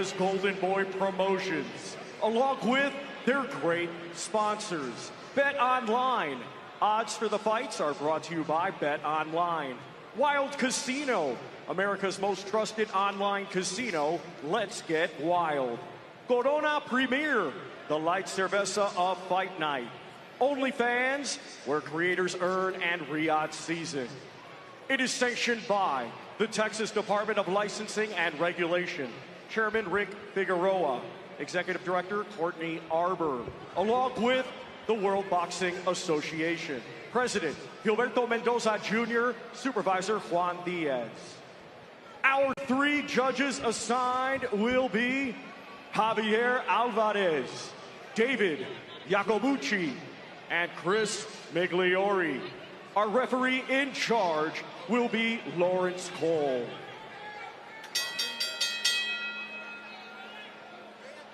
America's Golden Boy Promotions, along with their great sponsors. Bet Online. Odds for the fights are brought to you by Bet Online. Wild Casino, America's most trusted online casino. Let's get wild. Corona Premier, the light cerveza of fight night. OnlyFans, where creators earn and Riyadh season. It is sanctioned by the Texas Department of Licensing and Regulation. Chairman Rick Figueroa, Executive Director Courtney Arbor, along with the World Boxing Association. President Gilberto Mendoza Jr., Supervisor Juan Diaz. Our 3 judges assigned will be Javier Alvarez, David Jacobucci, and Chris Migliori. Our referee in charge will be Lawrence Cole.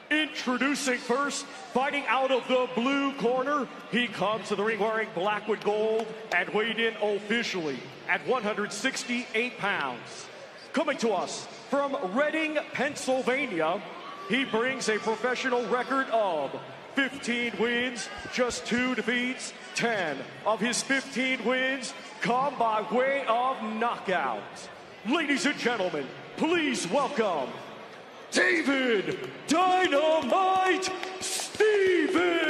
Introducing first, fighting out of the blue corner, he comes to the ring wearing black with gold and weighed in officially at 168 pounds. Coming to us from Reading, Pennsylvania, he brings a professional record of 15 wins, just 2 defeats. 10 of his 15 wins come by way of knockout. Ladies and gentlemen, please welcome David Dynamite Stevens.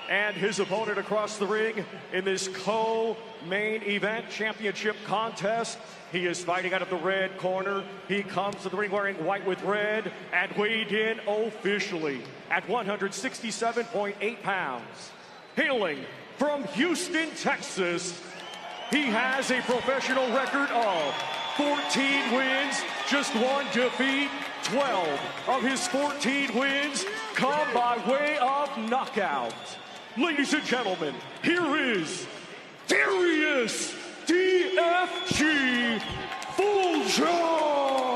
And his opponent across the ring in this co-main event championship contest. He is fighting out of the red corner. He comes to the ring wearing white with red and weighed in officially at 167.8 pounds. Hailing from Houston, Texas, he has a professional record of 14 wins, just 1 defeat. 12 of his 14 wins come by way of knockout. Ladies and gentlemen, here is Darius DFG Fulghum.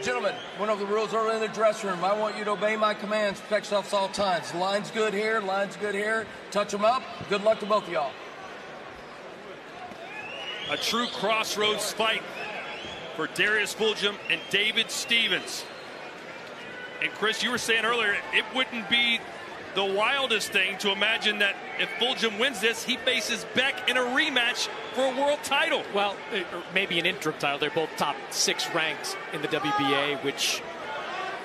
Gentlemen, went over the rules early in the dressing room. I want you to obey my commands, protect yourselves at all times. Line's good here, line's good here. Touch them up. Good luck to both of y'all. A true crossroads fight for Darius Fulghum and David Stevens. And Chris, you were saying earlier, it wouldn't be the wildest thing to imagine that if Fulghum wins this, he faces Beck in a rematch for a world title. Well, maybe an interim title. They're both top 6 ranked in the WBA, which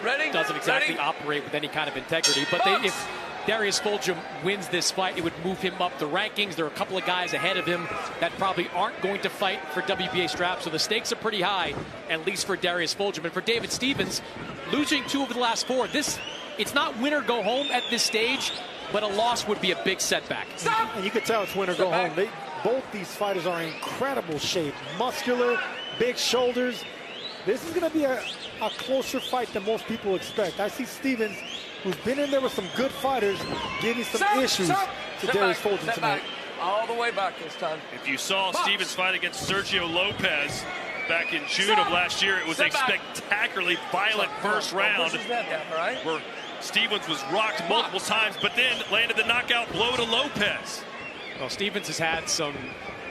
doesn't exactly operate with any kind of integrity. But if Darius Fulghum wins this fight, it would move him up the rankings. There are a couple of guys ahead of him that probably aren't going to fight for WBA straps, so the stakes are pretty high, at least for Darius Fulghum. And for David Stevens, losing 2 of the last 4, it's not win or go home at this stage, but a loss would be a big setback. Stop! And you could tell it's win or go home. Both these fighters are in incredible shape. Muscular, big shoulders. This is going to be a closer fight than most people expect. I see Stevens, who's been in there with some good fighters, giving some issues to Darius Fulghum tonight. All the way back this time. If you saw Stevens fight against Sergio Lopez back in June of last year, it was a spectacularly violent first round where Stevens was rocked multiple times, but then landed the knockout blow to Lopez. Well, Stevens has had some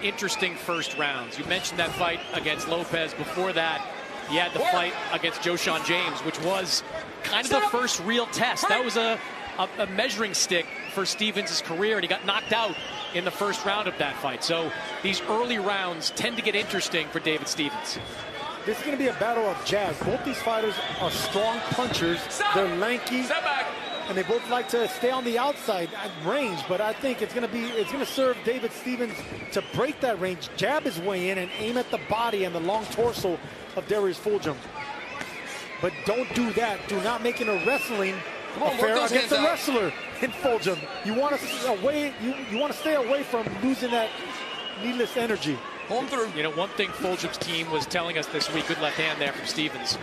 interesting first rounds. You mentioned that fight against Lopez. Before that, he had the fight against Joshawn James, which was kind of the first real test. That was a measuring stick for Stevens' career, and he got knocked out in the first round of that fight. So these early rounds tend to get interesting for David Stevens. This is going to be a battle of jabs. Both these fighters are strong punchers. They're lanky, and they both like to stay on the outside range. But I think it's going to serve David Stevens to break that range, jab his way in, and aim at the body and the long torso of Darius Fulghum. But don't do that. Do not make it a wrestling affair against a wrestler in Fulghum. You want to stay away from losing that needless energy. Home through. You know, one thing Fulgham's team was telling us this week, good left hand there from Stevens,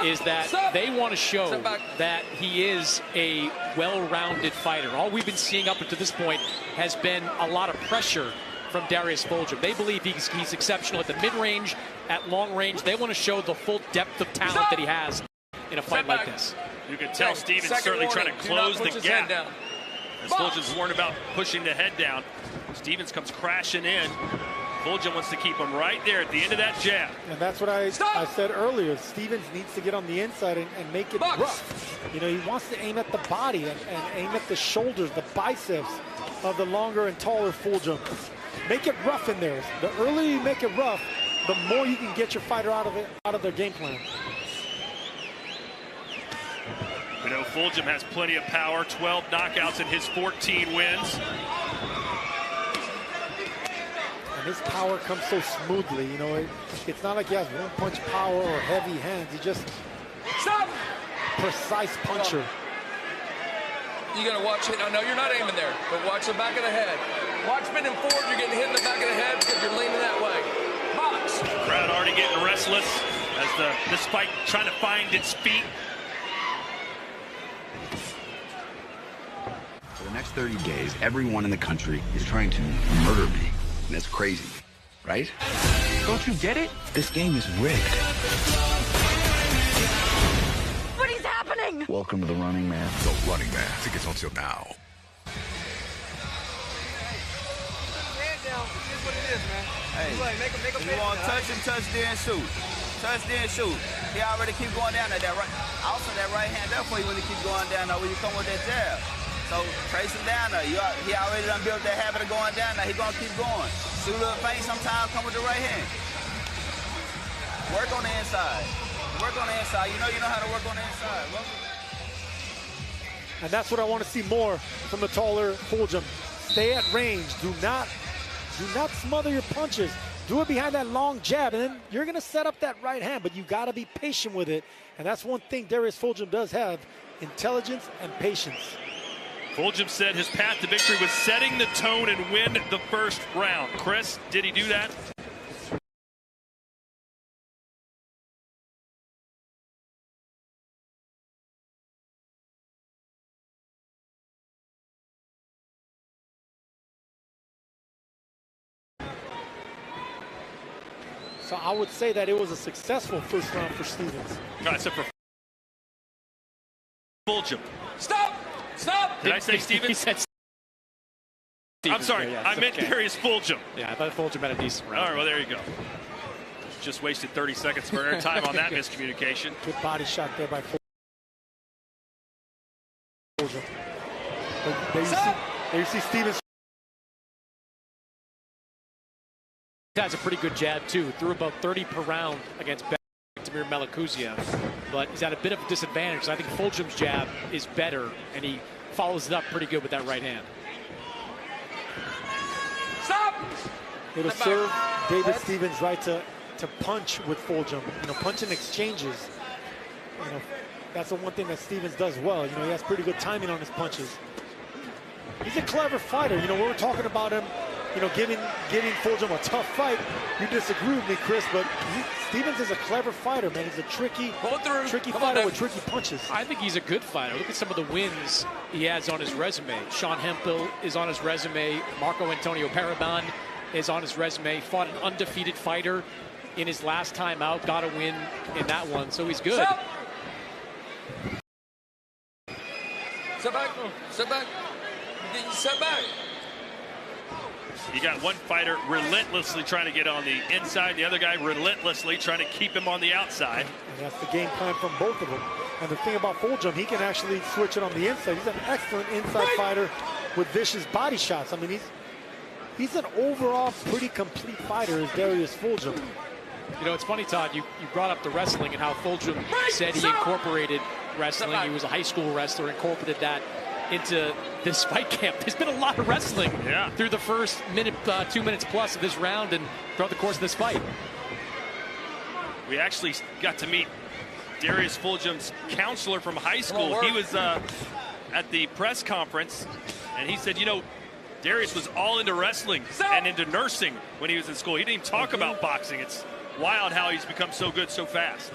is that they want to show that he is a well-rounded fighter. All we've been seeing up until this point has been a lot of pressure from Darius Fulghum. They believe he's exceptional at the mid-range, at long range. They want to show the full depth of talent that he has in a fight like this. You can tell Stevens certainly trying to close the gap. As Fulghum's warned about pushing the head down. Stevens comes crashing in. Fulghum wants to keep him right there at the end of that jab. And that's what I said earlier. Stevens needs to get on the inside and make it rough. You know, he wants to aim at the body and aim at the shoulders, the biceps of the longer and taller Fulghum. Make it rough in there. The earlier you make it rough, the more you can get your fighter out of their game plan. We know Fulghum has plenty of power, 12 knockouts in his 14 wins. And his power comes so smoothly, you know. It's not like he has one-punch power or heavy hands. He just precise puncher. You gotta watch it. I know you're not aiming there, but watch the back of the head. Watch spinning forward. You're getting hit in the back of the head because you're leaning that way. Box. Crowd already getting restless as this fight trying to find its feet. For the next 30 days, everyone in the country is trying to murder me. And that's crazy, right? Don't you get it? This game is rigged. What is happening? Welcome to the Running Man. The Running Man. Tickets on sale now. Hey, you want to touch then shoot. Touch then shoot. He already keep going down there. Also, that right hand there for you when he keep going down there when you come with that jab. So trace him down there. He already done built that habit of going down there. He gonna keep going. Shoot a little feint sometimes, come with the right hand. Work on the inside. Work on the inside. You know how to work on the inside. And that's what I want to see more from the taller Fulghum. Stay at range. Do not smother your punches. Do it behind that long jab, and then you're gonna set up that right hand, but you gotta be patient with it. And that's one thing Darius Fulghum does have: intelligence and patience. Fulghum said his path to victory was setting the tone and win the first round. Chris, did he do that? So I would say that it was a successful first round for Stevens. Except for Fulghum. Stop! Stop! Did I say Stevens? He said Stevens. I'm sorry, I meant Darius Fulghum. Yeah, I thought Fulghum had a decent round. All right, well, there you go. Just wasted 30 seconds for airtime on that miscommunication. Good body shot there by Fulghum. There you see Stevens. He has a pretty good jab, too. Threw about 30 per round against Tamir Malakuziev, but he's at a bit of a disadvantage. I think Fulghum's jab is better, and he follows it up pretty good with that right hand. Stop! It'll serve David Stevens right to punch with Fulghum. You know, punch in exchanges. You know, that's the one thing that Stevens does well. You know, he has pretty good timing on his punches. He's a clever fighter. You know, we were talking about him, you know, giving Fulghum a tough fight. You disagree with me, Chris, but Stevens is a clever fighter, man. He's a tricky fighter with tricky punches. I think he's a good fighter. Look at some of the wins he has on his resume. Sean Hemphill is on his resume. Marco Antonio Paraban is on his resume. Fought an undefeated fighter in his last time out. Got a win in that one, so he's good. Stop. Sit back. Sit back. Sit back. You got one fighter relentlessly trying to get on the inside, the other guy relentlessly trying to keep him on the outside. And that's the game plan from both of them. And the thing about Fulghum, he can actually switch it on the inside. He's an excellent inside fighter with vicious body shots. I mean, he's an overall pretty complete fighter, is Darius Fulghum. You know, it's funny, Todd, you brought up the wrestling and how Fulghum said he incorporated wrestling. He was a high school wrestler, incorporated that into this fight camp. There's been a lot of wrestling through the first minute, 2 minutes plus of this round and throughout the course of this fight. We actually got to meet Darius Fulghum's counselor from high school. He was at the press conference, and he said, you know, Darius was all into wrestling and into nursing when he was in school. He didn't even talk about boxing. It's wild how he's become so good so fast.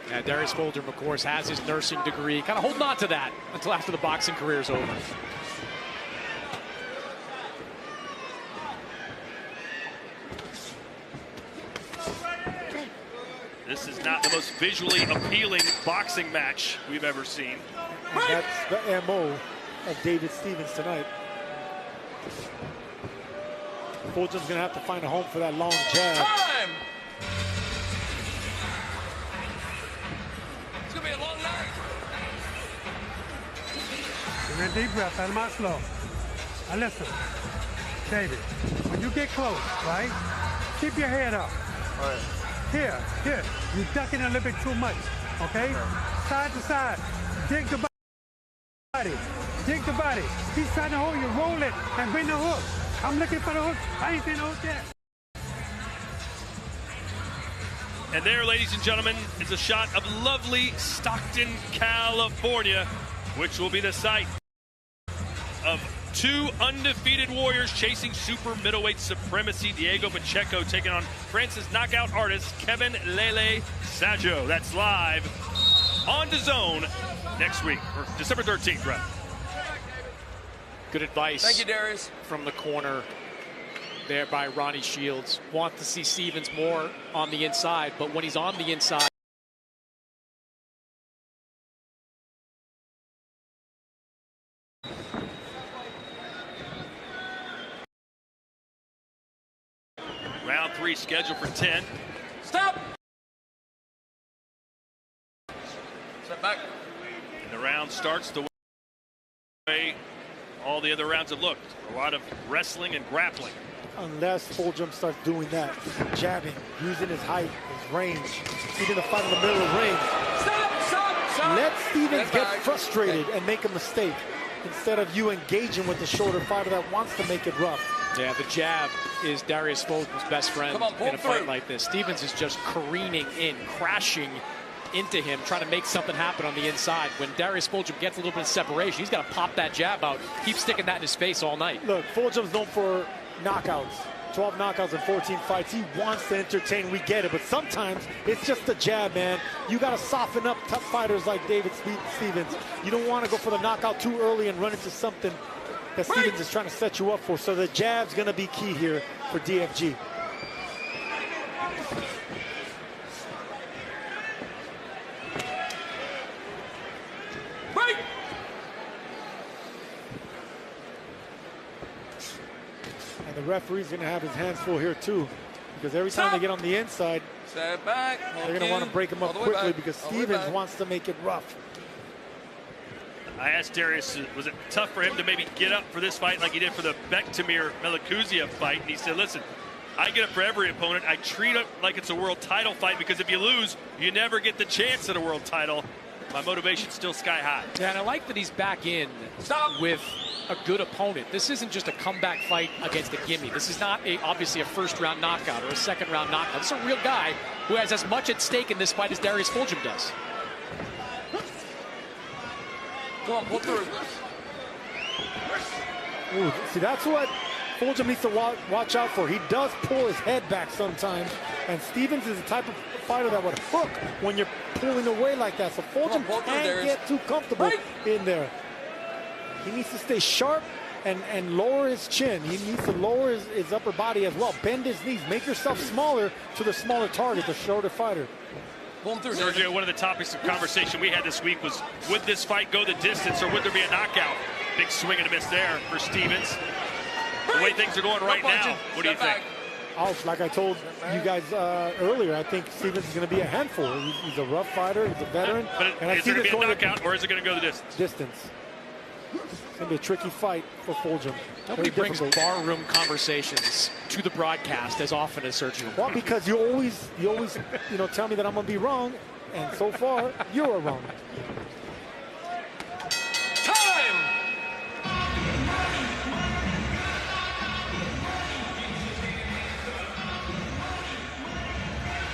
Yeah, Darius Fulghum, of course, has his nursing degree. Kind of holding on to that until after the boxing career is over. This is not the most visually appealing boxing match we've ever seen. And that's the MO of David Stevens tonight. Fulgham's going to have to find a home for that long jab. Time! It's going to be a long night. Give me a deep breath, out of my slow. Now listen, David, when you get close, right, keep your head up. All right. Here, you're ducking a little bit too much, okay? Side to side, dig the body, dig the body. He's trying to hold you, roll it, and bring the hook. I'm looking for the hook, I ain't seen the hook yet. And there, ladies and gentlemen, is a shot of lovely Stockton, California, which will be the site of two undefeated warriors chasing super middleweight supremacy. Diego Pacheco taking on France's knockout artist Kevin Lele Saggio. That's live on DAZN next week, or December 13th, right? Good advice. Thank you, Darius. From the corner there by Ronnie Shields. Want to see Stevens more on the inside, but when he's on the inside, Round 3 scheduled for 10. Stop! Step back. And the round starts the way all the other rounds have looked. A lot of wrestling and grappling. Unless Fulghum starts doing that, jabbing, using his height, his range, keeping the fight in the middle of the ring. Stop! Let Stevens get frustrated and make a mistake instead of you engaging with the shorter fighter that wants to make it rough. yeah, the jab is Darius Fulgham's best friend in a fight like this. Stevens is just careening in, crashing into him, trying to make something happen on the inside. When Darius Fulghum gets a little bit of separation, he's got to pop that jab out, keep sticking that in his face all night. Look, Fulgham's known for knockouts. 12 knockouts in 14 fights. He wants to entertain, we get it, but sometimes it's just the jab, man. You got to soften up tough fighters like David Stevens. You don't want to go for the knockout too early and run into something that Stevens is trying to set you up for. So the jab's going to be key here for DFG. And the referee's going to have his hands full here too, because every time they get on the inside, step back. They're going to want to break him up quickly because Stevens wants to make it rough. I asked Darius, was it tough for him to maybe get up for this fight like he did for the Bektimir Melikuziev fight? And he said, listen, I get up for every opponent. I treat it like it's a world title fight, because if you lose, you never get the chance at a world title. My motivation's still sky high. Yeah, and I like that he's back in with a good opponent. This isn't just a comeback fight against a gimme. This is not obviously a first-round knockout or a second-round knockout. This is a real guy who has as much at stake in this fight as Darius Fulghum does. Go on, pull through. Ooh, see, that's what Fulghum needs to watch out for. He does pull his head back sometimes, and Stevens is the type of fighter that would hook when you're pulling away like that. So Fulghum can't get too comfortable in there. He needs to stay sharp and lower his chin. He needs to lower his upper body as well. Bend his knees. Make yourself smaller to the smaller target, the shorter fighter. Sergio, one of the topics of conversation we had this week was, would this fight go the distance or would there be a knockout? Big swing and a miss there for Stevens. The way things are going right now, what do you think? Oh, like I told you guys earlier, I think Stevens is going to be a handful. He's a rough fighter. He's a veteran. But is it going to be a knockout or is it going to go the distance? It's going to be a tricky fight for Fulghum. Nobody brings barroom conversations to the broadcast as often as Sergio. Well, because you always tell me that I'm going to be wrong, and so far, you're wrong. Time!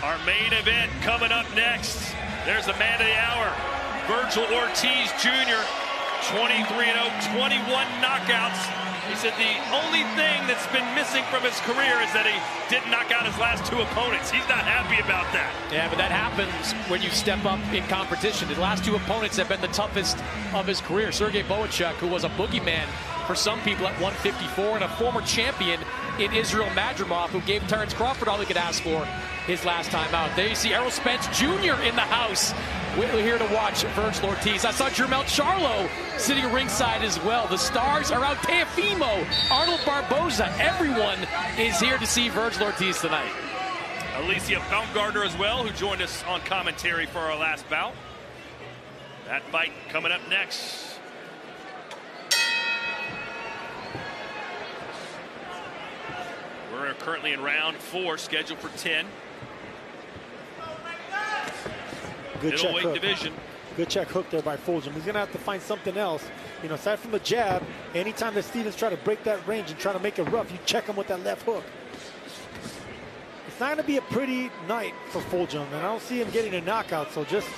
Our main event coming up next. There's the man of the hour, Virgil Ortiz Jr., 23-0, 21 knockouts. He said the only thing that's been missing from his career is that he didn't knock out his last two opponents. He's not happy about that. Yeah, but that happens when you step up in competition. The last two opponents have been the toughest of his career. Sergey Bohachuk, who was a boogeyman for some people at 154 and a former champion in Israel Madrimov, who gave Terrence Crawford all he could ask for his last time out. There you see Errol Spence Jr. in the house. We're here to watch Virgil Ortiz. I saw Jermell Charlo sitting ringside as well. The stars are out. Teofimo, Arnold Barboza, everyone is here to see Virgil Ortiz tonight. Alicia Baumgartner as well, who joined us on commentary for our last bout. That fight coming up next. We're currently in round 4, scheduled for 10. Good check Middleweight hook. division. Good check hook there by Fulghum. He's going to have to find something else. You know, aside from the jab, anytime that Stevens try to break that range and try to make it rough, you check him with that left hook. It's not going to be a pretty night for Fulghum, and I don't see him getting a knockout, so just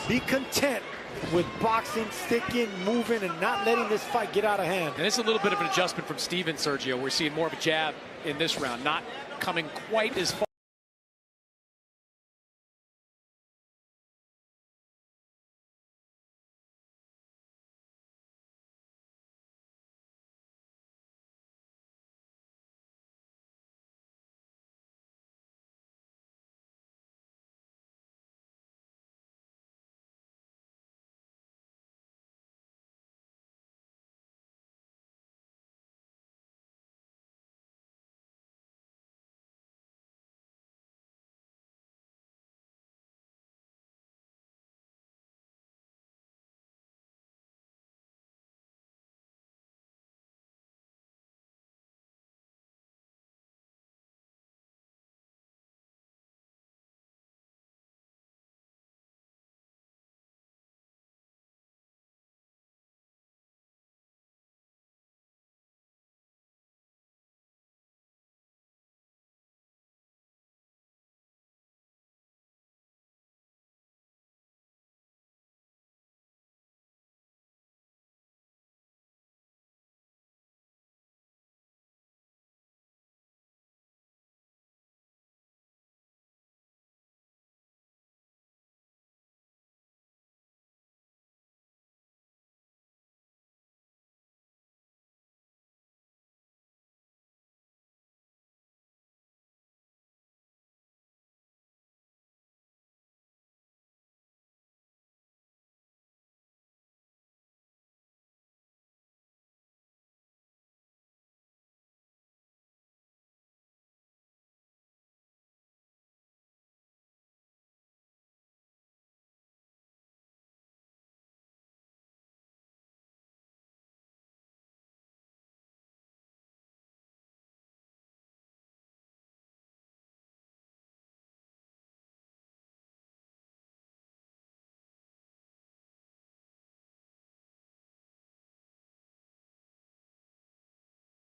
be content with boxing, sticking, moving, and not letting this fight get out of hand. And it's a little bit of an adjustment from Stevens, Sergio. We're seeing more of a jab in this round, not coming quite as far.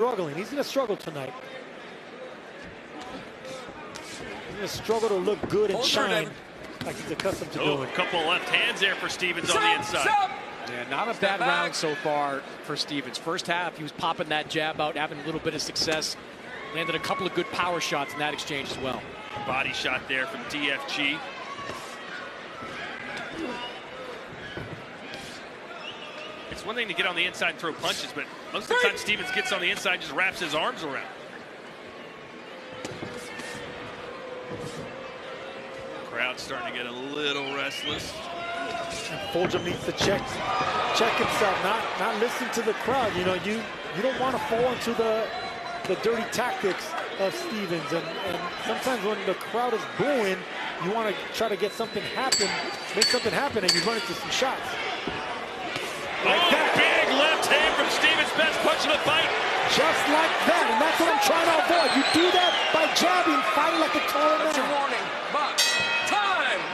Struggling. He's going to struggle tonight. He's going to struggle to look good and shine like he's accustomed to doing. A couple of left hands there for Stevens on the inside. Yeah, not a bad round so far for Stevens. First half, he was popping that jab out, having a little bit of success. Landed a couple of good power shots in that exchange as well. Body shot there from DFG. It's one thing to get on the inside and throw punches, but most of the time Stevens gets on the inside and just wraps his arms around. Crowd's starting to get a little restless. And Fulghum needs to check himself, not listen to the crowd. You know, you don't want to fall into the dirty tactics of Stevens, and sometimes when the crowd is booing, you want to try to get something happen, make something happen, and you run into some shots. Like that. Big left hand from Stevens, best punch of the fight. Just like that, and that's what I'm trying to avoid. You do that by jabbing, fighting like a taller man. That's your warning. Box. Time.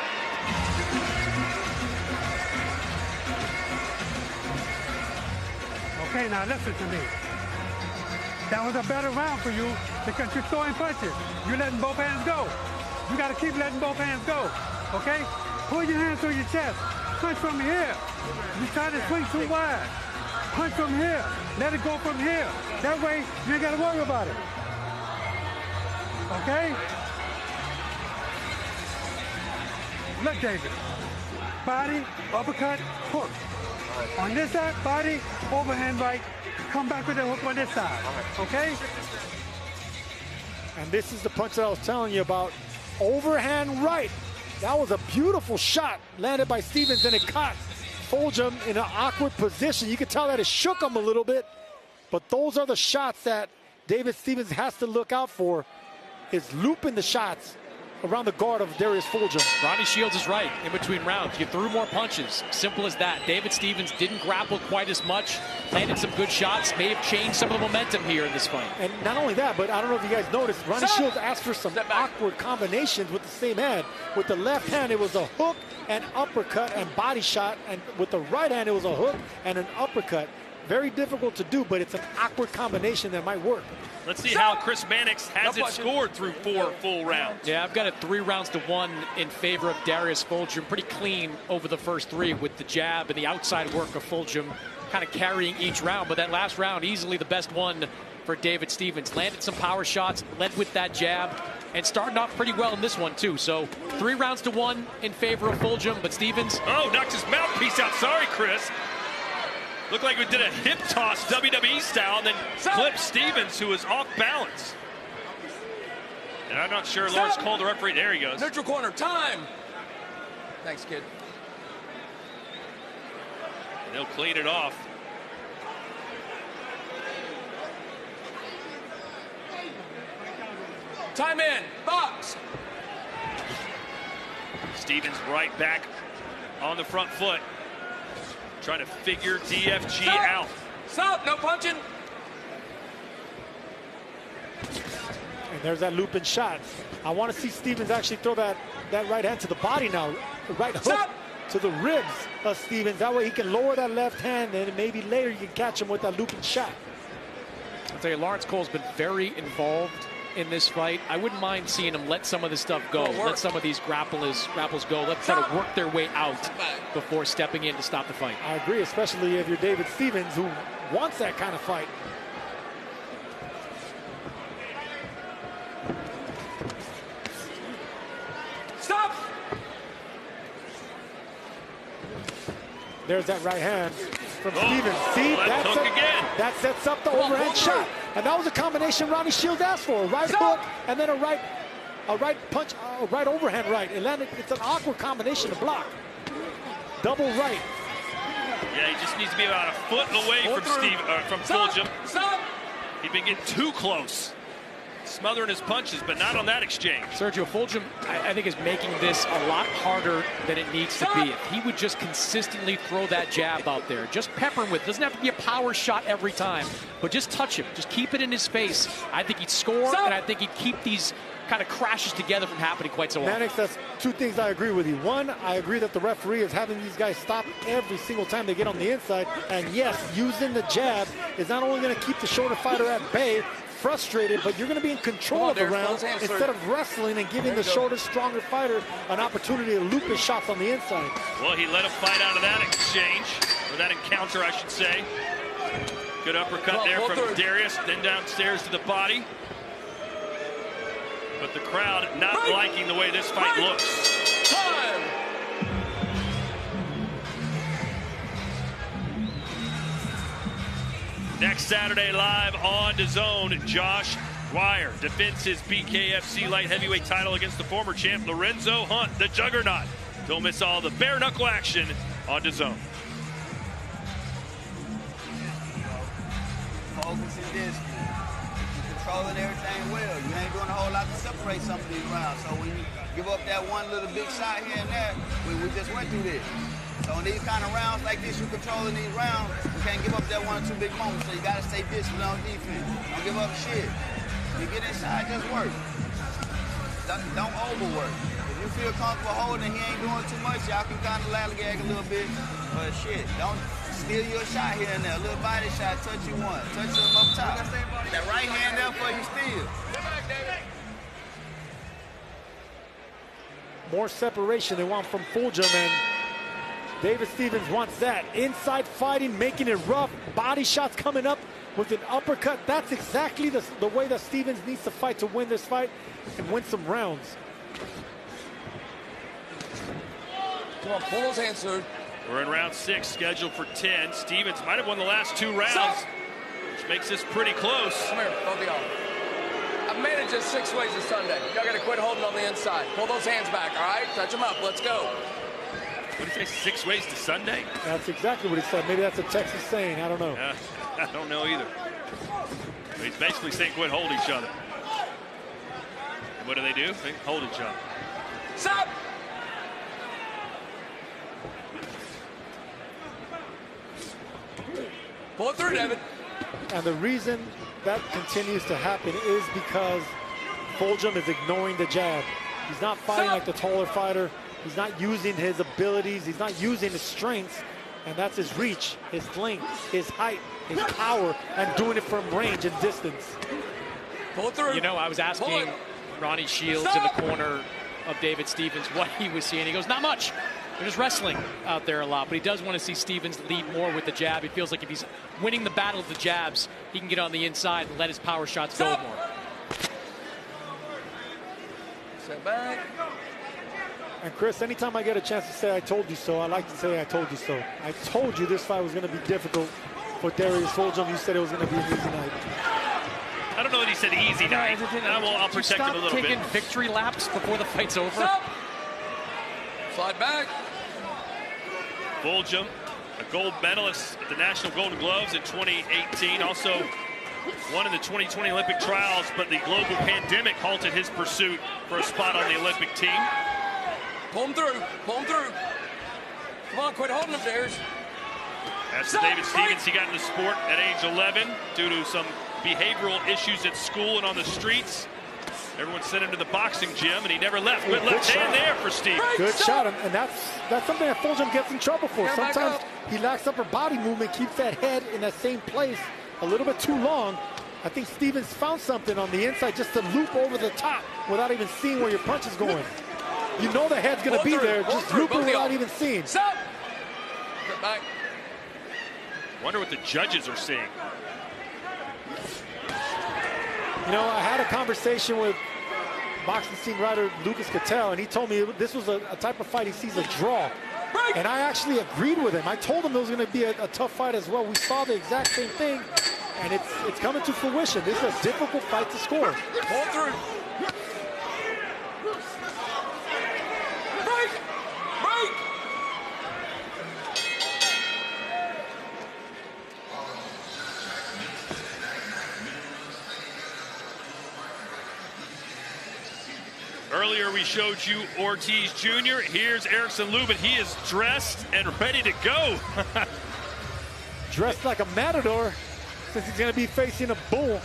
Okay, now listen to me. That was a better round for you because you're throwing punches. You're letting both hands go. You got to keep letting both hands go, okay? Pull your hands through your chest. Punch from here. You try to swing too wide. Punch from here. Let it go from here. That way, you ain't got to worry about it. Okay? Look, David. Body, uppercut, hook. On this side, body, overhand right. Come back with the hook on this side. Okay? And this is the punch that I was telling you about. Overhand right. That was a beautiful shot landed by Stephens, and it caught Fulghum in an awkward position. You could tell that it shook him a little bit. But those are the shots that David Stephens has to look out for, is looping the shots around the guard of Darius Fulghum. Ronnie Shields is right. In between rounds, you threw more punches. Simple as that. David Stephens didn't grapple quite as much, landed some good shots, may have changed some of the momentum here in this fight. And not only that, but I don't know if you guys noticed, Ronnie Shields asked for some awkward combinations with the same hand. With the left hand, it was a hook and uppercut and body shot, and with the right hand, it was a hook and an uppercut. Very difficult to do, but it's an awkward combination that might work. Let's see how Chris Mannix has it scored through 4 full rounds. Yeah, I've got it 3-1 in favor of Darius Fulghum. Pretty clean over the first 3 with the jab and the outside work of Fulghum kind of carrying each round. But that last round, easily the best one for David Stephens. Landed some power shots, led with that jab, and starting off pretty well in this one, too. So 3-1 in favor of Fulghum, but Stephens... Oh, knocked his mouthpiece out. Sorry, Chris. Looked like we did a hip toss WWE style and then clipped Stephens, who was off balance. And I'm not sure Lawrence called the referee. There he goes. Neutral corner, time. Thanks, kid. And they'll clean it off. Time in, box. Stephens right back on the front foot, trying to figure DFG out. Stop, no punching. And there's that looping shot. I want to see Stephens actually throw that right hand to the body now. The right hook to the ribs of Stephens. That way he can lower that left hand, and maybe later you can catch him with that looping shot. I'll tell you, Lawrence Cole's been very involved in this fight. I wouldn't mind seeing him let some of this stuff go. Let some of these grapples go. Let's try to work their way out before stepping in to stop the fight. I agree, especially if you're David Stephens, who wants that kind of fight. Stop! There's that right hand from Stephens. See, that sets up the overhand shot. And that was a combination Ronnie Shields asked for. A right hook and then a right punch, a right overhand right. It's an awkward combination to block. Double right. Yeah, he just needs to be about a foot away from Fulghum. He'd been getting too close, smothering his punches, but not on that exchange. Sergio, Fulghum, I think, is making this a lot harder than it needs to be. If he would just consistently throw that jab out there, just pepper him with, doesn't have to be a power shot every time, but just touch him, just keep it in his face. I think he'd score, and I think he'd keep these kind of crashes together from happening quite so often. Mannix, that's 2 things I agree with you. One, I agree that the referee is having these guys stop every single time they get on the inside. And yes, using the jab is not only going to keep the shorter fighter at bay, frustrated, but you're going to be in control of the round instead of wrestling and giving the shorter, stronger fighter an opportunity to loop his shots on the inside. Well, he let him fight out of that exchange, or that encounter, I should say. Good uppercut there from Darius, then downstairs to the body. But the crowd not liking the way this fight looks. Time! Next Saturday live on DAZN, Josh Dwyer defends his BKFC light heavyweight title against the former champ Lorenzo Hunt, the Juggernaut. Don't miss all the bare knuckle action on DAZN. Focus in this. Controlling everything well. You ain't doing a whole lot to separate some of these rounds. So when you give up that one little big shot here and there, we just went through this. So in these kind of rounds like this, you controlling these rounds, you can't give up that 1 or 2 big moments. So you got to stay disciplined on defense. Don't give up shit. You get inside, just work. Don't overwork. If you feel comfortable holding, he ain't doing too much, y'all can kind of lallygag a little bit. But shit, don't steal your shot here and there. A little body shot, touch you one. Touch him up top. That right hand there for you steal. More separation they want from Fulghum, and David Stephens wants that. Inside fighting, making it rough. Body shots coming up with an uppercut. That's exactly the way that Stephens needs to fight to win this fight and win some rounds. Come on, pull those hands, sir. We're in round 6, scheduled for 10. Stephens might have won the last 2 rounds, which makes this pretty close. Come here, both of y'all. manage this 6 ways to Sunday. Y'all got to quit holding on the inside. Pull those hands back, all right? Touch them up. Let's go. What did he say, 6 ways to Sunday? That's exactly what he said. Maybe that's a Texas saying. I don't know. I don't know either. But he's basically saying quit hold each other. And what do? They hold each other. Stop! Pull it through, David. And the reason that continues to happen is because Fulghum is ignoring the jab. He's not fighting like the taller fighter. He's not using his abilities. He's not using his strengths. And that's his reach, his length, his height, his power, and doing it from range and distance. Pull it through. You know, I was asking Ronnie Shields in the corner of David Stevens what he was seeing. He goes, not much. They're just wrestling out there a lot. But he does want to see Stevens lead more with the jab. He feels like if he's winning the battle of the jabs, he can get on the inside and let his power shots go more. Step back. And Chris, anytime I get a chance to say I told you so, I like to say I told you so. I told you this fight was going to be difficult for Darius Fulghum. You said it was going to be an easy night. I don't know that he said easy night. I'll protect him a little bit. Taking victory laps before the fight's over. Stop. Slide back. Fulghum, a gold medalist at the National Golden Gloves in 2018. Also won in the 2020 Olympic trials, but the global pandemic halted his pursuit for a spot on the Olympic team. Pull him through. Pull him through. Come on, quit holding him, Darius. That's David Stevens. He got into sport at age 11 due to some behavioral issues at school and on the streets. Everyone sent him to the boxing gym, and he never left. Good left hand there for Stevens. Good shot, and that's something that Fulghum gets in trouble for. Sometimes he lacks upper body movement, keeps that head in that same place a little bit too long. I think Stevens found something on the inside just to loop over the top without even seeing where your punch is going. You know the head's going to be there, just loop it without even seeing. Stop. Get back. Wonder what the judges are seeing. You know, I had a conversation with boxing scene writer Lucas Cattell, and he told me this was a type of fight he sees a draw. And I actually agreed with him. I told him it was going to be a tough fight as well. We saw the exact same thing, and it's coming to fruition. This is a difficult fight to score. Pull through. Break! Break! Earlier we showed you Ortiz Jr. Here's Erickson Lubin. He is dressed and ready to go. Dressed like a matador, since he's going to be facing a bull.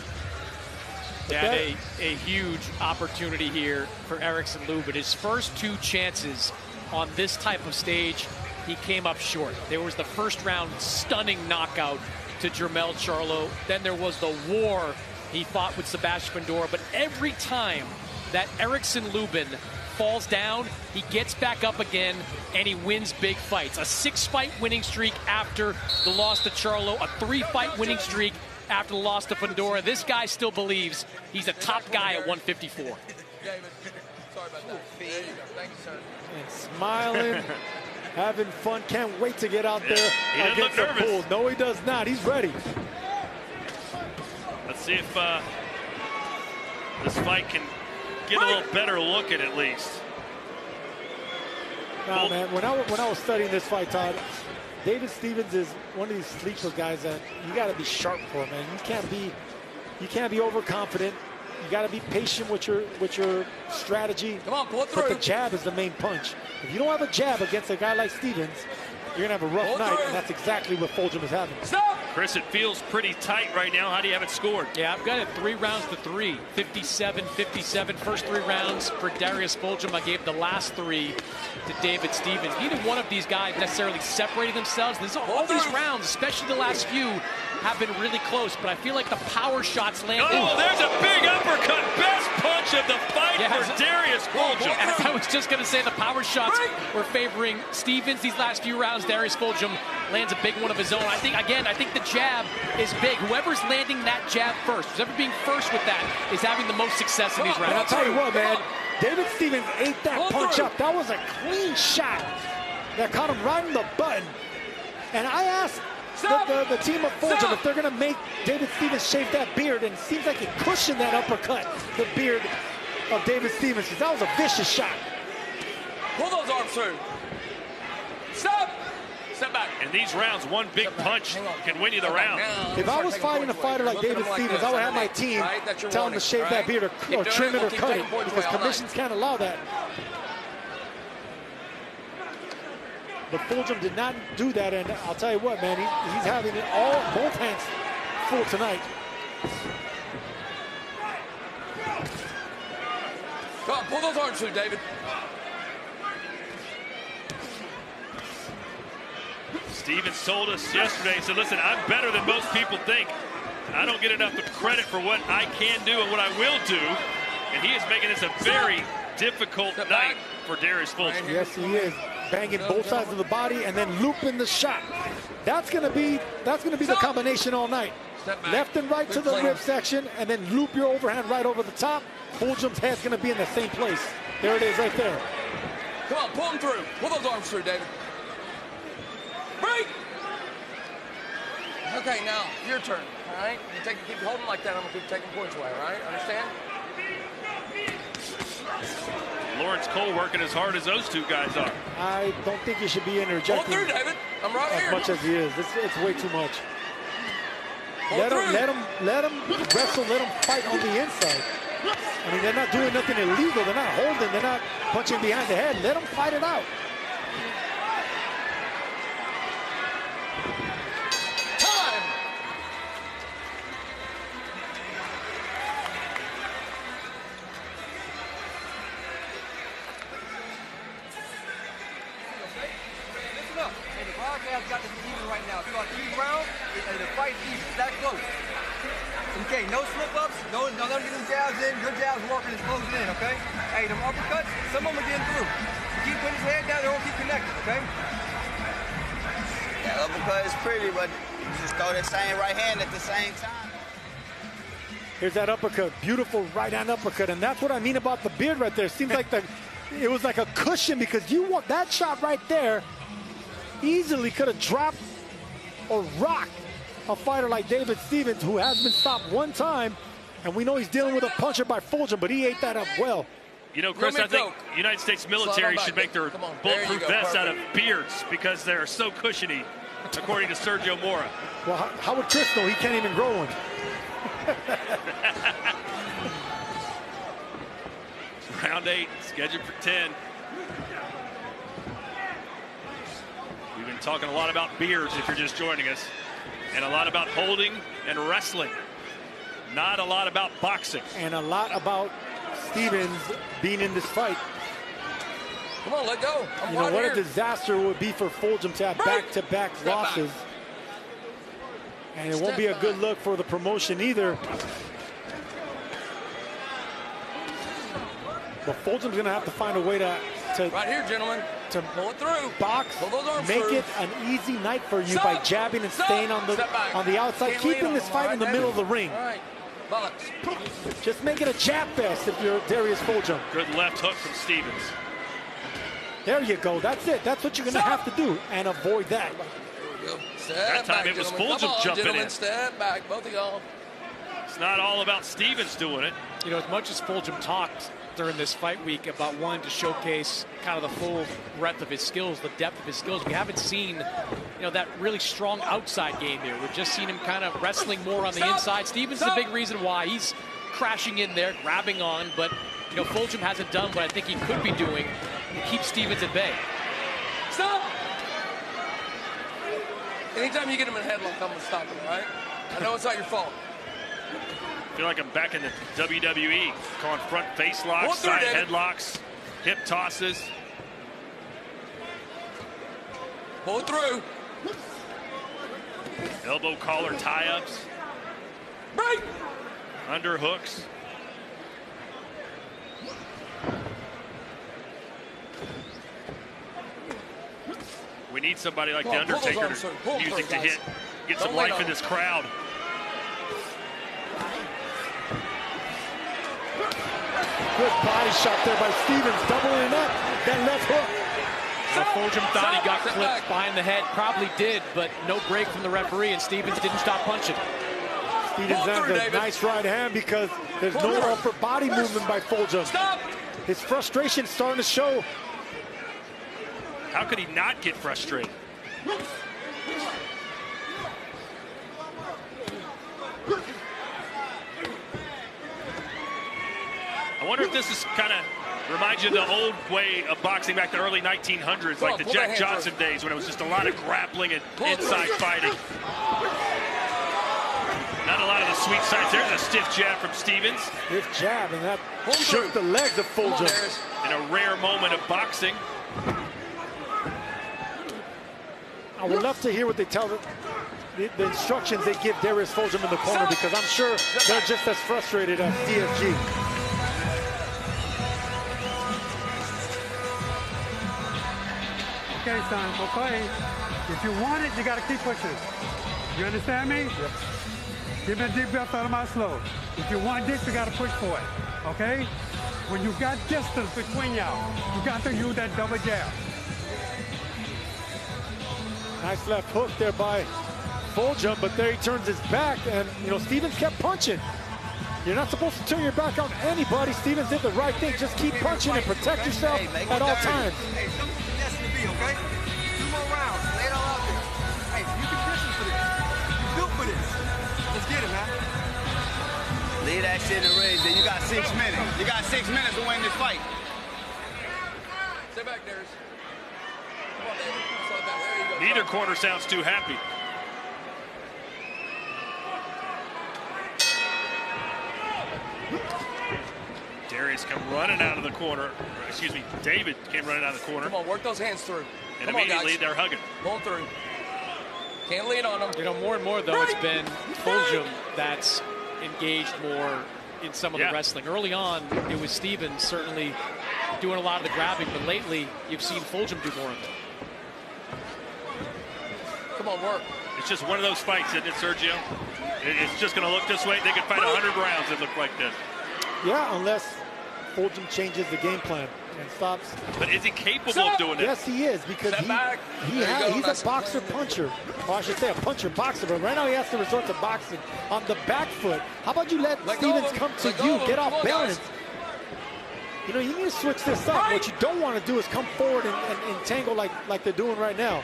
Yeah, a huge opportunity here for Erickson Lubin. His first 2 chances on this type of stage, he came up short. There was the first round stunning knockout to Jermell Charlo. Then there was the war he fought with Sebastian Fundora. But every time that Erickson Lubin falls down, he gets back up again, and he wins big fights. A 6-fight winning streak after the loss to Charlo, a 3-fight winning streak after the loss to Fundora. This guy still believes he's a top guy at 154. David, sorry about that. There you go. Thank you, sir. And smiling, having fun. Can't wait to get out there against the bull. No, he does not. He's ready. Let's see if this fight can get a little better look at least. No, man, when I was studying this fight, Todd, David Stevens is one of these sleeper guys that you got to be sharp for, man. You can't be overconfident. You got to be patient with your strategy. Come on, pull it through. But the jab is the main punch. If you don't have a jab against a guy like Stevens, you're going to have a rough night, and that's exactly what Fulghum is having. Stop! Chris, it feels pretty tight right now. How do you have it scored? Yeah, I've got it 3 rounds to 3. 57-57. First 3 rounds for Darius Fulghum. I gave the last 3 to David Stevens. Neither one of these guys necessarily separated themselves. All these rounds, especially the last few, have been really close, but I feel like the power shots land. Oh, there's a big uppercut. Best punch of the fight for Darius Fulghum. I was just going to say the power shots were favoring Stevens these last few rounds. Darius Fulghum lands a big one of his own. I think the jab is big. Whoever's landing that jab first, whoever being first with that, is having the most success in these rounds. And I'll tell you what, man, David Stevens ate that punch up. That was a clean shot that caught him right in the button. And I asked the team of Fulghum, if they're going to make David Stevens shave that beard, and it seems like it cushioned that uppercut, the beard of David Stevens, because that was a vicious shot. Pull those arms through. Stop. Step back. In these rounds, one big punch can win you the round. If I was fighting a fighter like David Stevens, I would have my team tell him to shave that beard or trim it or cut it, because commissions can't allow that. But Fulghum did not do that, and I'll tell you what, man, he's having it both hands full tonight. Come on, pull those arms through, David. Stevens told us yesterday, he said, listen, I'm better than most people think. I don't get enough credit for what I can do and what I will do. And he is making this a very difficult night for Darius Fulghum. Yes, he is. Banging both sides of the body and then looping the shot. That's gonna be the combination all night. Left and right to the rib section, and then loop your overhand right over the top. Fulghum's head's gonna be in the same place. There it is, right there. Come on, pull him through. Pull those arms through, David. Break. Okay, now your turn. All right, keep holding like that. I'm gonna keep taking points away. All right, understand? Lawrence Cole working as hard as those two guys are. I don't think you should be interjecting. Pull through, David. I'm right here. As much as he is, it's way too much. Let him wrestle. Let him fight on the inside. I mean, they're not doing nothing illegal. They're not holding. They're not punching behind the head. Let them fight it out. Got this even right now. So on each round, the fight is that close. Okay, no slip-ups. Don't let them get them jabs in. Good jabs working is closing in, okay? Hey, them uppercuts, some of them are getting through. Keep putting his head down, they won't keep connected, okay? That uppercut is pretty, but you just throw that same right hand at the same time. Here's that uppercut. Beautiful right hand uppercut. And that's what I mean about the beard right there. Seems like it was like a cushion, because you want that shot right there. Easily could have dropped or rocked a fighter like David Stevens, who has been stopped one time, and we know he's dealing with a puncher by Fulghum, but he ate that up well. You know, Chris, I think United States military should make their bulletproof vests out of beards, because they're so cushiony, according to Sergio Mora. Well, how would Chris know? He can't even grow one. Round 8, scheduled for 10. We've been talking a lot about beards, if you're just joining us, and a lot about holding and wrestling. Not a lot about boxing. And a lot about Stevens being in this fight. Come on, let go. You know, what a disaster it would be for Fulghum to have back-to-back losses. And it won't be a good look for the promotion either. But Fulgham's going to have to find a way to right here, gentlemen. To pull it through. Box, make it an easy night for you by jabbing and staying on the outside, keeping this fight in the middle of the ring. All right. Box. Just make it a jab fest if you're Darius Fulghum. Good left hook from Stevens. There you go. That's it. That's what you're going to have to do, and avoid that. That time it was Fulghum jumping in. Step back, both of y'all. It's not all about Stevens doing it. You know, as much as Fulghum talked during this fight week about wanting to showcase kind of the full breadth of his skills, the depth of his skills, we haven't seen, you know, that really strong outside game here. We've just seen him kind of wrestling more on the inside. Stevens is a big reason why he's crashing in there, grabbing on, but, you know, Fulghum hasn't done what I think he could be doing to keep Stevens at bay. Stop! Anytime you get him in a headlock, I'm going to stop him, all right? I know it's not your fault. I feel like I'm back in the WWE, calling front face locks, side headlocks, hip tosses. Pull it through. Elbow collar tie-ups. Break! Underhooks. We need somebody like The Undertaker music to hit, get some life in this crowd. Good body shot there by Stevens, doubling up that left hook. Fulghum thought he got clipped behind the head. Probably did, but no break from the referee, and Stevens didn't stop punching. Stevens has a nice right hand because there's no upper body movement by Fulghum. Stop! His frustration's starting to show. How could he not get frustrated? I wonder if this is kind of reminds you of the old way of boxing back in the early 1900s, like the Jack Johnson days when it was just a lot of grappling and inside fighting. Not a lot of the sweet sides. There's a stiff jab from Stevens. Stiff jab, and that shook the legs of Fulghum. In a rare moment of boxing. I would love to hear what they tell the instructions they give Darius Fulghum in the corner, because I'm sure they're just as frustrated as DSG. Okay, son, okay. If you want it, you got to keep pushing. You understand me? Yep. Give me a deep breath out of my slow. If you want this, you got to push for it, okay? When you got distance between y'all, you got to use that double jab. Nice left hook there by Fulghum, but there he turns his back, and, you know, Stevens kept punching. You're not supposed to turn your back on anybody. Stevens did the right thing. Just keep punching and protect yourself at all times. Hey, that's the be, okay? 2 more rounds. Lay it all out there. Hey, you can listen for this. You built for this. Let's get it, man. Leave that shit in the ring. Then you got 6 minutes. You got 6 minutes to win this fight. Stay back, Darius. Neither corner sounds too happy. Darius come running out of the corner. Excuse me, David came running out of the corner. Come on, work those hands through. And immediately they're hugging. Pull through. Can't lean on them. You know, more and more, though, it's been Fulghum that's engaged more in some of the wrestling. Early on, it was Stevens certainly doing a lot of the grabbing, but lately, you've seen Fulghum do more of it. Come on, work. It's just one of those fights, isn't it, Sergio? It's just going to look this way. They could fight 100 rounds that look like this. Yeah, unless Fulghum changes the game plan and stops. But is he capable of doing it? Yes, he is, because he's a boxer puncher. Or I should say a puncher boxer, but right now he has to resort to boxing on the back foot. How about you let Stevens come to you, get off balance? You know, you need to switch this up. What you don't want to do is come forward and entangle like they're doing right now.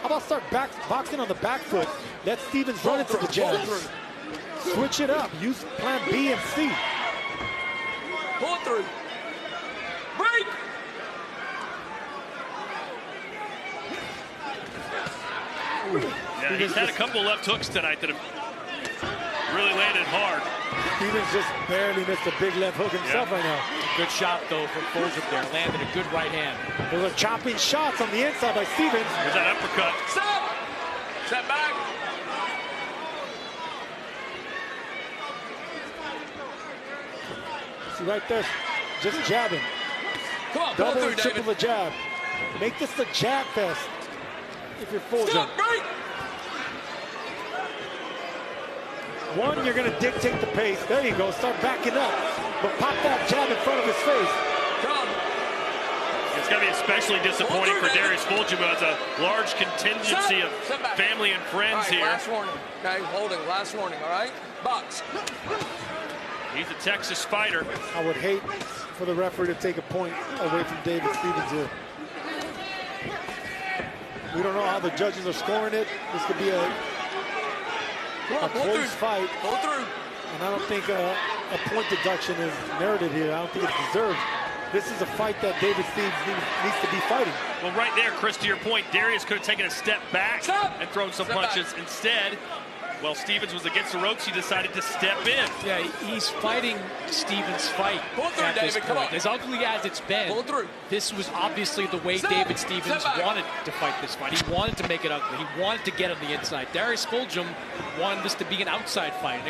How about start boxing on the back foot? Let Stevens run into the jabs. Switch it up. Use plan B and C. Pull it through. Break! Yeah, he's had a couple left hooks tonight that have really landed hard. Stevens just barely missed a big left hook himself right now. Good shot, though, from Fulghum there. Landed a good right hand. Those are chopping shots on the inside by Stevens. There's that uppercut. Stop! Step back. See right there, just jabbing. Come on, double through, and triple David. the jab. Make this the jab fest if you're Fulghum. One, you're going to dictate the pace. There you go. Start backing up. But pop that jab in front of his face. It's going to be especially disappointing for Darius Fulghum, who has a large contingency of family and friends here. Last warning. Okay, holding. Last warning, all right? Box. He's a Texas fighter. I would hate for the referee to take a point away from David Stevens here. We don't know how the judges are scoring it. This could be a close fight. Pull through. And I don't think a point deduction is merited here. I don't think it's deserved. This is a fight that David Stevens needs to be fighting. Well, right there, Chris, to your point, Darius could have taken a step back and thrown some punches. Instead, while Stevens was against the ropes, he decided to step in. Yeah, he's fighting Stevens' fight at this point. As ugly as it's been, this was obviously the way David Stevens wanted to fight this fight. He wanted to make it ugly. He wanted to get on the inside. Darius Fulghum wanted this to be an outside fight,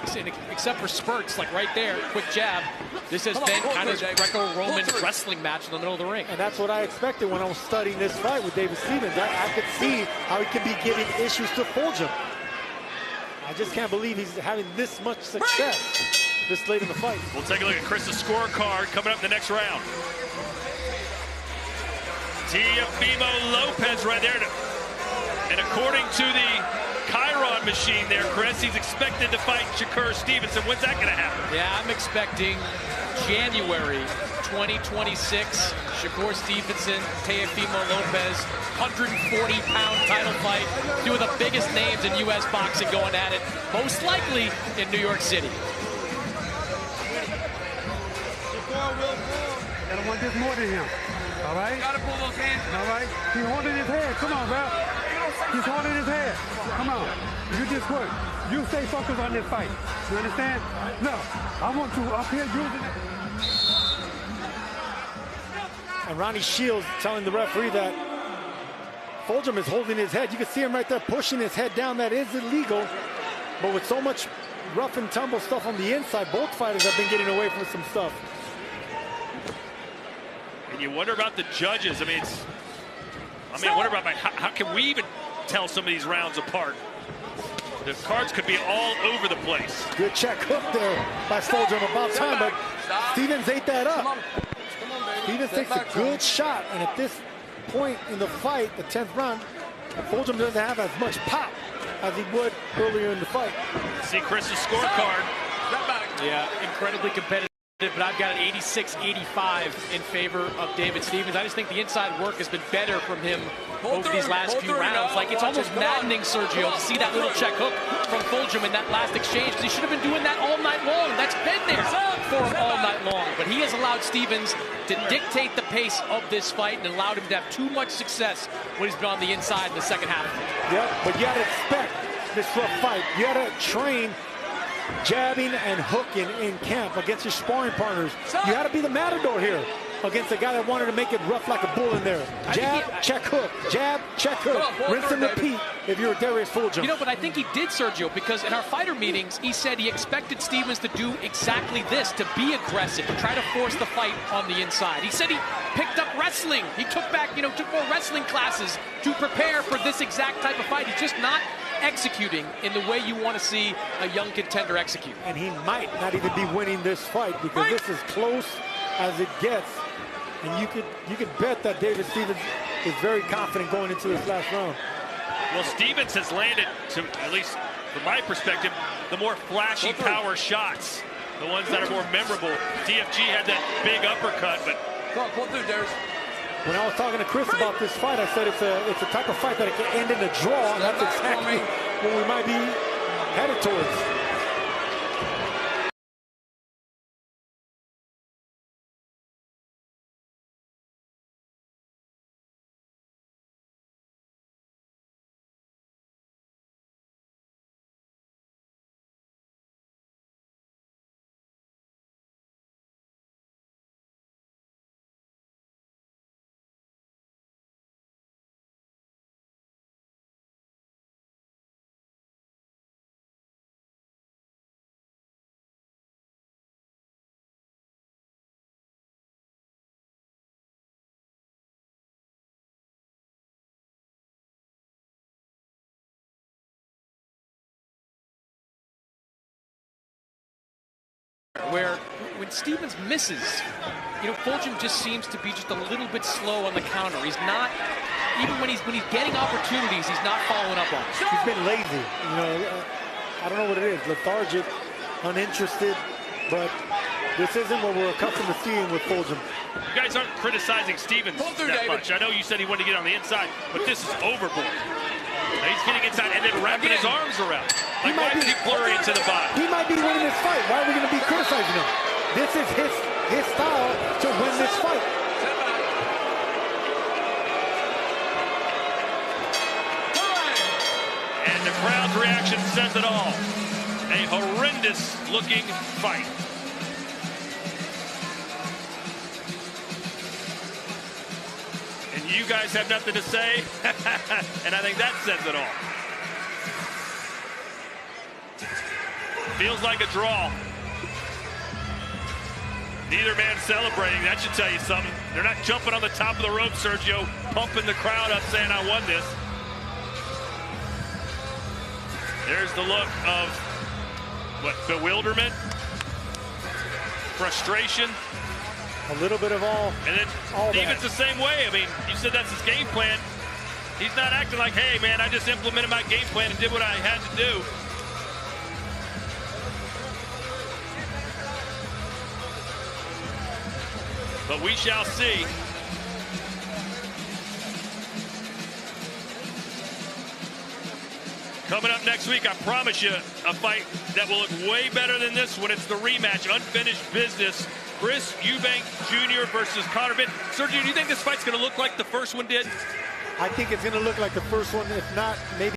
except for spurts, like right there, quick jab. This has been kind of a Greco-Roman wrestling match in the middle of the ring. And that's what I expected when I was studying this fight with David Stevens. I could see how he can be giving issues to Fulghum. I just can't believe he's having this much success this late in the fight. We'll take a look at Chris's scorecard coming up in the next round. Teofimo Lopez right there. And according to the Chiron machine there, Chris, he's expected to fight Shakur Stevenson. When's that going to happen? Yeah, I'm expecting January 2026. Shakur Stevenson, Teofimo Lopez, 140-pound title fight. Two of the biggest names in U.S. boxing going at it, most likely in New York City. Gotta want this more than him. All right? Gotta pull those hands. All right? He's holding his head. Come on, bro. He's holding his head. Come on. You just work. You stay focused on this fight. You understand? No. I want you up here using it. And Ronnie Shields telling the referee that Fulghum is holding his head. You can see him right there pushing his head down. That is illegal. But with so much rough and tumble stuff on the inside, both fighters have been getting away from some stuff. And you wonder about the judges. I wonder about how can we even tell some of these rounds apart? The cards could be all over the place. Good check hook there by Fulghum. About time, but Stevens ate that up. Stevens takes a good shot, and at this point in the fight, the 10th round, Fulghum doesn't have as much pop as he would earlier in the fight. See Chris's scorecard. Yeah, incredibly competitive. But I've got an 86-85 in favor of David Stevens. I just think the inside work has been better from him over these last few rounds. Like, it's almost maddening, Sergio, to see that little check hook from Fulghum in that last exchange. He should have been doing that all night long. That's been there for him all night long. But he has allowed Stevens to dictate the pace of this fight and allowed him to have too much success when he's been on the inside in the second half. Yep, but you got to expect this rough fight. You got to train jabbing and hooking in camp against your sparring partners. You got to be the matador here against a guy that wanted to make it rough like a bull in there. Jab, check hook, jab, check hook, rinse and repeat if you're a Darius Fulghum. You know, but I think he did, Sergio, because in our fighter meetings, he said he expected Stevens to do exactly this, to be aggressive, to try to force the fight on the inside. He said he picked up wrestling. He took more wrestling classes to prepare for this exact type of fight. He's just not executing in the way you want to see a young contender execute. And he might not even be winning this fight because this is close as it gets. And you could bet that David Stevens is very confident going into this last round. Well, Stevens has landed, at least from my perspective, the more flashy power shots, the ones that are more memorable. DFG had that big uppercut, but pull through, Darius. When I was talking to Chris about this fight, I said it's a type of fight that it can end in a draw, and that's exactly what we might be headed towards. Where when Stevens misses, Fulghum just seems to be just a little bit slow on the counter. He's not, even when he's getting opportunities, he's not following up on it. He's been lazy. I don't know what it is, lethargic, uninterested, but this isn't what we're accustomed to seeing with Fulghum. You guys aren't criticizing Stevens that much. I know you said he wanted to get on the inside, but this is overboard. He's getting inside and then wrapping his arms around. Like, why did he flurry into the body? He might be winning this fight. Why are we going to be criticizing him? This is his style to win this fight. And the crowd's reaction says it all. A horrendous looking fight. And you guys have nothing to say, and I think that says it all. Feels like a draw. Neither man celebrating. That should tell you something. They're not jumping on the top of the rope, Sergio, pumping the crowd up saying, I won this. There's the look of, what, bewilderment, frustration. A little bit of all. And then Stevens the same way. I mean, you said that's his game plan. He's not acting like, hey, man, I just implemented my game plan and did what I had to do. But we shall see. Coming up next week, I promise you, a fight that will look way better than this one. It's the rematch, unfinished business. Chris Eubank Jr. versus Conor Benn. Sergio, do you think this fight's going to look like the first one did? I think it's going to look like the first one, if not maybe